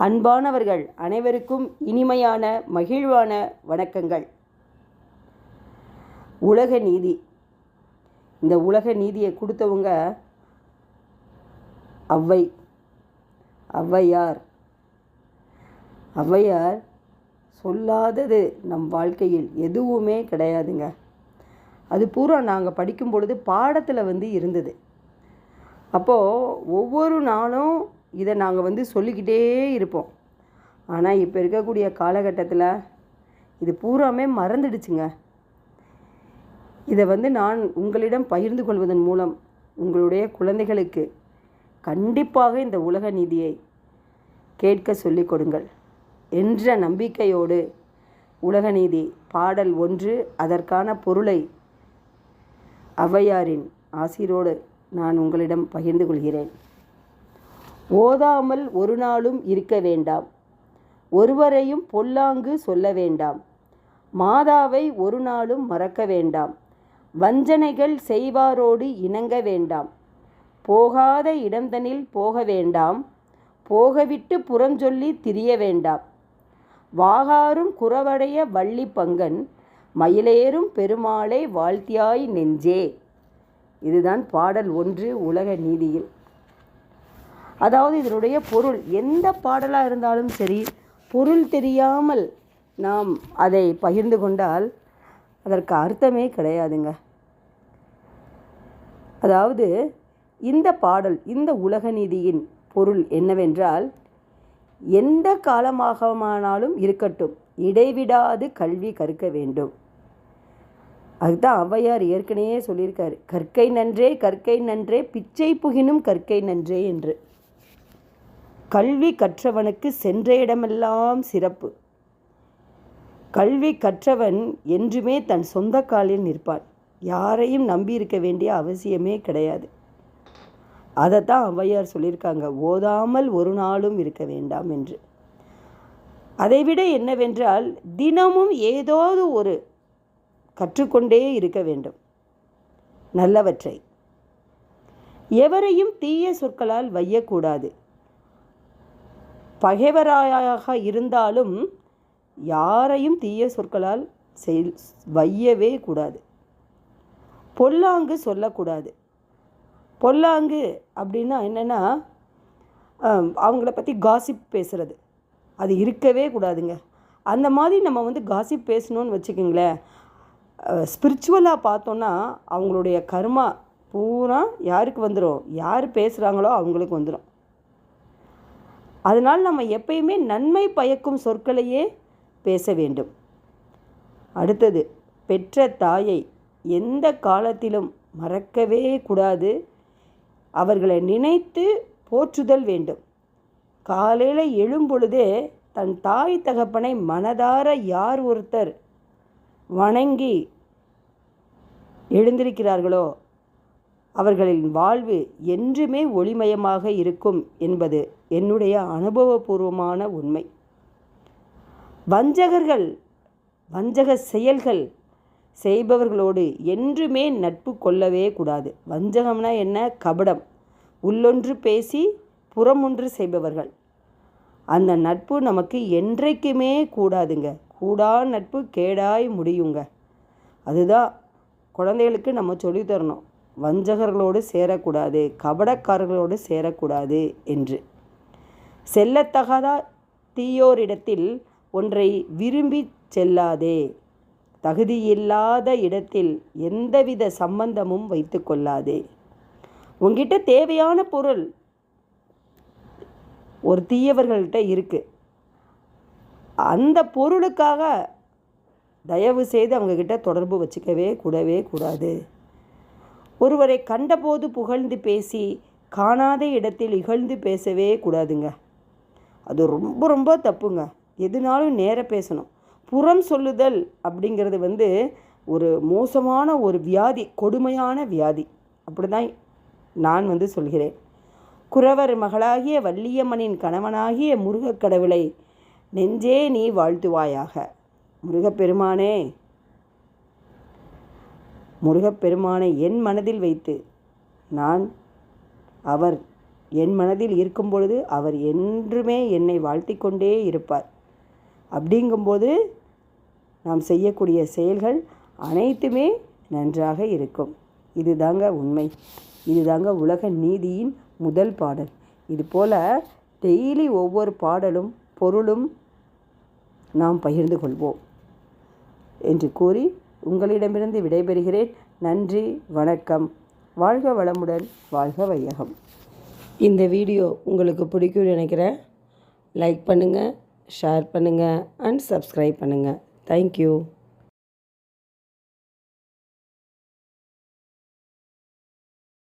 அன்பானவர்கள் அனைவருக்கும் இனிமையான மகிழ்வான வணக்கங்கள். உலக நீதி, இந்த உலக நீதியை கொடுத்தவங்க ஔவையார். ஔவையார் சொல்லாதது நம் வாழ்க்கையில் எதுவுமே கிடையாதுங்க. அது பூரா நாங்கள் படிக்கும் பொழுது பாடத்தில் இருந்தது. அப்போது ஒவ்வொரு நாளும் இதை நாங்கள் சொல்லிக்கிட்டே இருப்போம். ஆனால் இப்போ இருக்கக்கூடிய காலகட்டத்தில் இது பூராமே மறந்துடுச்சுங்க. இதை நான் உங்களிடம் பகிர்ந்து கொள்வதன் மூலம் உங்களுடைய குழந்தைகளுக்கு கண்டிப்பாக இந்த உலக நீதியை கேட்க சொல்லிக் கொடுங்கள் என்ற நம்பிக்கையோடு உலக நீதி பாடல் 1 அதற்கான பொருளை ஔவையாரின் ஆசிரோடு நான் உங்களிடம் பகிர்ந்து கொள்கிறேன். ஓதாமல் ஒரு நாளும் இருக்க வேண்டாம், ஒருவரையும் பொல்லாங்கு சொல்ல வேண்டாம், மாதாவை ஒரு நாளும் மறக்க வேண்டாம், வஞ்சனைகள் செய்வாரோடு இணங்க வேண்டாம், போகாத இடந்தனில் போக வேண்டாம், போகவிட்டு புறஞ்சொல்லி திரிய வேண்டாம், வாகாரும் குறவடைய வள்ளி பங்கன், மயிலேறும் பெருமாளை வாழ்த்தியாய் நெஞ்சே. இதுதான் பாடல் 1 உலக நீதியில். அதாவது இதனுடைய பொருள், எந்த பாடலாக இருந்தாலும் சரி, பொருள் தெரியாமல் நாம் அதை பகிர்ந்து கொண்டால் அதற்கு அர்த்தமே கிடையாதுங்க. அதாவது இந்த பாடல், இந்த உலக நீதியின் பொருள் என்னவென்றால், எந்த காலமாகமானாலும் இருக்கட்டும், இடைவிடாது கல்வி கற்க வேண்டும். அதுதான் ஔவையார் ஏற்கனவே சொல்லியிருக்காரு, கற்கை நன்றே கற்கை நன்றே பிச்சை புகினும் கற்கை நன்றே என்று. கல்வி கற்றவனுக்கு சென்ற இடமெல்லாம் சிறப்பு. கல்வி கற்றவன் என்றுமே தன் சொந்த காலில் நிற்பான். யாரையும் நம்பி இருக்க வேண்டிய அவசியமே கிடையாது. அதைத்தான் ஔவையார் சொல்லியிருக்காங்க, ஓதாமல் ஒரு நாளும் இருக்க வேண்டாம் என்று. அதைவிட என்னவென்றால், தினமும் ஏதாவது ஒரு கற்றுக்கொண்டே இருக்க வேண்டும் நல்லவற்றை. எவரையும் தீய சொற்களால் வையக்கூடாது. பகைவராக இருந்தாலும் யாரையும் தீய சொற்களால் வையவே கூடாது. பொல்லாங்கு சொல்லக்கூடாது. பொல்லாங்கு அப்படின்னா என்னென்னா, அவங்கள பற்றி காசிப் பேசுகிறது, அது இருக்கவே கூடாதுங்க. அந்த மாதிரி நம்ம காசிப் பேசணும்னு வச்சுக்கோங்களேன், ஸ்பிரிச்சுவலாக பார்த்தோன்னா அவங்களுடைய கர்மா பூரா யாருக்கு வந்துடும், யார் பேசுகிறாங்களோ அவங்களுக்கு வந்துடும். அதனால் நம்ம எப்பயுமே நன்மை பயக்கும் சொற்களையே பேச வேண்டும். அடுத்தது, பெற்ற தாயை எந்த காலத்திலும் மறக்கவே கூடாது. அவர்களை நினைத்து போற்றுதல் வேண்டும். காலையில் எழும்பொழுதே தன் தாய் தகப்பனை மனதார யார் ஒருத்தர் வணங்கி எழுந்திருக்கிறார்களோ அவர்களின் வாழ்வு என்றுமே ஒளிமயமாக இருக்கும் என்பது என்னுடைய அனுபவபூர்வமான உண்மை. வஞ்சக செயல்கள் செய்பவர்களோடு என்றுமே நட்பு கொள்ளவே கூடாது. வஞ்சகம்னா என்ன? கபடம். உள்ளொன்று பேசி புறமொன்று செய்பவர்கள். அந்த நட்பு நமக்கு என்றைக்குமே கூடாதுங்க. கூடா நட்பு கேடாய் முடியுங்க. அதுதான் குழந்தைகளுக்கு நம்ம சொல்லித்தரணும். வஞ்சகர்களோடு சேரக்கூடாது, கபடக்காரர்களோடு சேரக்கூடாது என்று. செல்லத்தகாத தீயோரிடத்தில் ஒன்றை விரும்பி செல்லாதே. தகுதியில்லாத இடத்தில் எந்தவித சம்பந்தமும் வைத்து கொள்ளாதே. உங்ககிட்ட தேவையான பொருள் ஒரு தீயவர்கள்ட்ட இருக்குது, அந்த பொருளுக்காக தயவு செய்து அவங்கக்கிட்ட தொடர்பு வச்சுக்கவே கூடாது. ஒருவரை கண்டபோது புகழ்ந்து பேசி காணாத இடத்தில் இகழ்ந்து பேசவே கூடாதுங்க. அது ரொம்ப ரொம்ப தப்புங்க. எதுனாலும் நேர பேசணும். புறம் சொல்லுதல் அப்படிங்கிறது ஒரு மோசமான ஒரு வியாதி, கொடுமையான வியாதி. அப்படி தான் நான் சொல்கிறேன். குறவர் மகளாகிய வள்ளியம்மனின் கணவனாகிய முருகக்கடவுளை நெஞ்சே நீ வாழ்த்துவாயாக. முருகப்பெருமானை என் மனதில் வைத்து அவர் என் மனதில் இருக்கும் பொழுது அவர் என்றுமே என்னை வாழ்த்தி கொண்டே இருப்பார். அப்படிங்கும்போது நாம் செய்யக்கூடிய செயல்கள் அனைத்துமே நன்றாக இருக்கும். இதுதாங்க உண்மை. இதுதாங்க உலக நீதியின் முதல் பாடல். இதுபோல் டெய்லி ஒவ்வொரு பாடலும் பொருளும் நாம் பகிர்ந்து கொள்வோம் என்று கூறி உங்களிடமிருந்து விடைபெறுகிறேன். நன்றி, வணக்கம். வாழ்க வளமுடன், வாழ்க வையகம். இந்த வீடியோ உங்களுக்கு பிடிக்கும்னு நினைக்கிறேன். லைக் பண்ணுங்கள், ஷேர் பண்ணுங்கள் அண்ட் சப்ஸ்கிரைப் பண்ணுங்கள். தேங்க்யூ.